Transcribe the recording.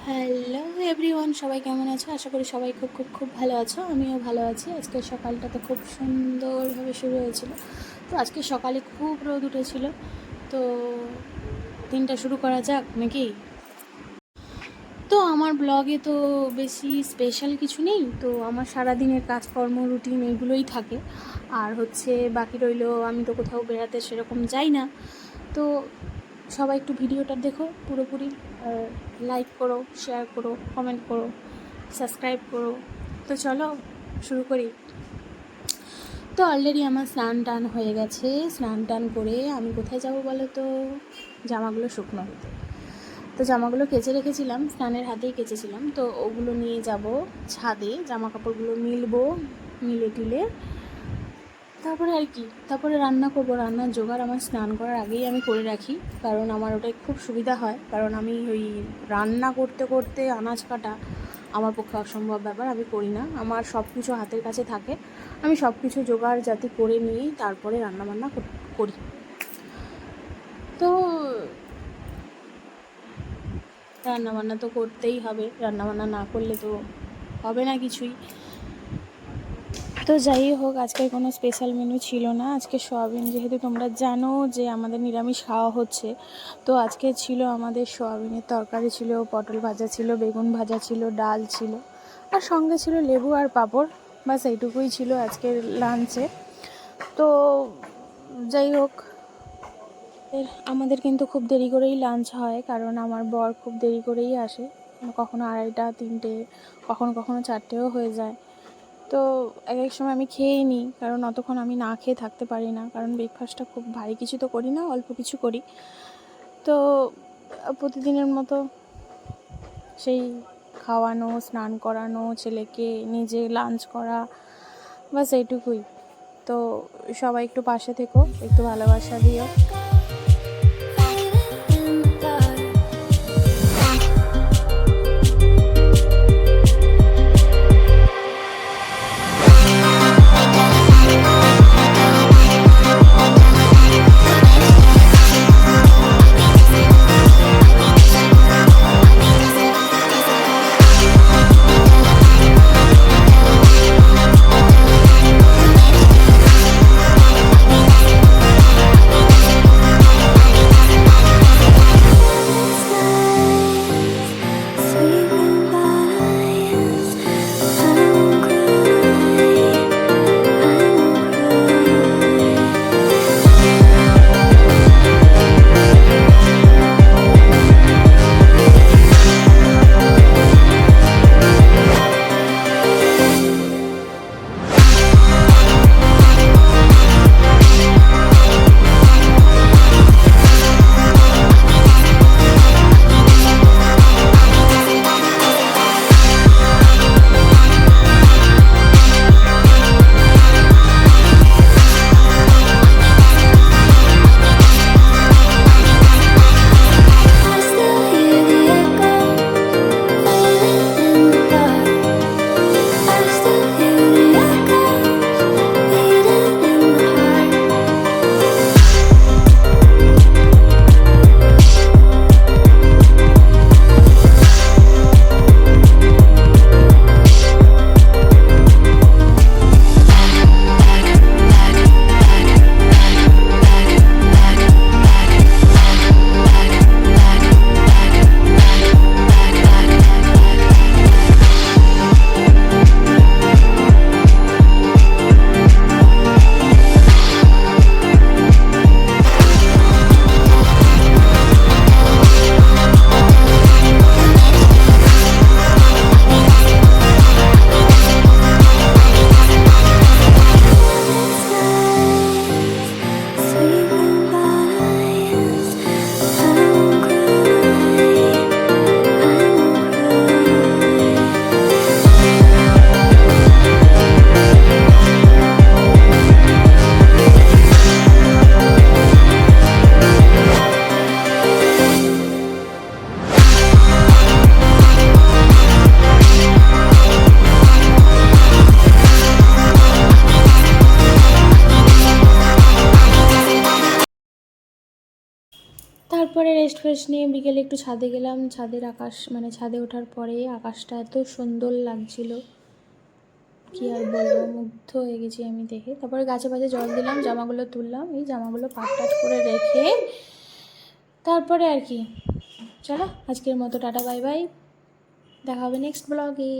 Hello everyone, সবাই কেমন আছো? আশা করি সবাই খুব খুব খুব ভালো আছো। আমিও ভালো আছি। আজকের সকালটা তো খুব সুন্দরভাবে শুরু হয়েছিল। তো আজকে সকালে খুব রোদ উঠেছিল, তো দিনটা শুরু করা যাক নাকি? তো আমার ব্লগে তো বেশি স্পেশাল কিছু নেই, তো আমার সারাদিনের কাজকর্ম রুটিন এইগুলোই থাকে। আর হচ্ছে বাকি রইলো, আমি তো কোথাও বেড়াতে সেরকম যাই না। তো সবাই একটু ভিডিওটা দেখো পুরোপুরি, আর লাইক করো, শেয়ার করো, কমেন্ট করো, সাবস্ক্রাইব করো। তো চলো শুরু করি। তো অলরেডি আমার স্নান টান হয়ে গেছে। স্নান টান করে আমি কোথায় যাব বলো তো? জামাগুলো শুকনো হতে। তো জামাগুলো কেচে রেখেছিলাম, স্নানের হাতেই কেচেছিলাম, তো ওগুলো নিয়ে যাব ছাদে, জামা কাপড়গুলো মিলবো, মিলে টিলে তারপরে আর কি, তারপরে রান্না করবো। রান্নার জোগাড় আমার স্নান করার আগেই আমি করে রাখি, কারণ আমার ওটাই খুব সুবিধা হয়। কারণ আমি ওই রান্না করতে করতে আনাজ কাটা আমার পক্ষে অসম্ভব ব্যাপার, আমি করি না। আমার সব কিছু হাতের কাছে থাকে, আমি সব কিছু জোগাড় যাতে করে নিয়েই তারপরে রান্নাবান্না করি। তো রান্নাবান্না তো করতেই হবে, রান্নাবান্না না করলে তো হবে না কিছুই। তো যাই হোক, আজকের কোনো স্পেশাল মেনু ছিল না। আজকে সোয়াবিন, যেহেতু তোমরা জানো যে আমাদের নিরামিষ খাওয়া হচ্ছে, তো আজকে ছিল আমাদের সোয়াবিনের তরকারি, ছিল পটল ভাজা, ছিল বেগুন ভাজা, ছিল ডাল ছিল, আর সঙ্গে ছিল লেবু আর পাঁপড়। বাস এইটুকুই ছিল আজকের লাঞ্চে। তো যাই হোক, আমাদের কিন্তু খুব দেরি করেই লাঞ্চ হয়, কারণ আমার বর খুব দেরি করেই আসে, কখনো 2:30 3টে, কখনো কখনো 4টেও হয়ে যায়। তো এক এক সময় আমি খেয়েই নিই, কারণ অতক্ষণ আমি না খেয়ে থাকতে পারি না, কারণ ব্রেকফাস্টটা খুব ভারী কিছু তো করি না, অল্প কিছু করি। তো প্রতিদিনের মতো সেই খাওয়ানো, স্নান করানো, ছেলেকে নিজে লাঞ্চ করা, বাস এইটুকুই। তো সবাই একটু পাশে থেকো, একটু ভালোবাসা দিও। তারপরে রেস্ট ফ্রেস্ট নিয়ে বিকেলে একটু ছাদে গেলাম। ছাদের আকাশ মানে ছাদে ওঠার পরে আকাশটা এত সুন্দর লাগছিল, কি আর বলবো, মুগ্ধ হয়ে গেছি আমি দেখে। তারপরে গাছে পাছে জল দিলাম, জামাগুলো তুললাম, এই জামাগুলো পাট টাট করে রেখে তারপরে আর কি, চলো আজকের মতো টাটা বাই বাই, দেখা হবে নেক্সট ব্লগে।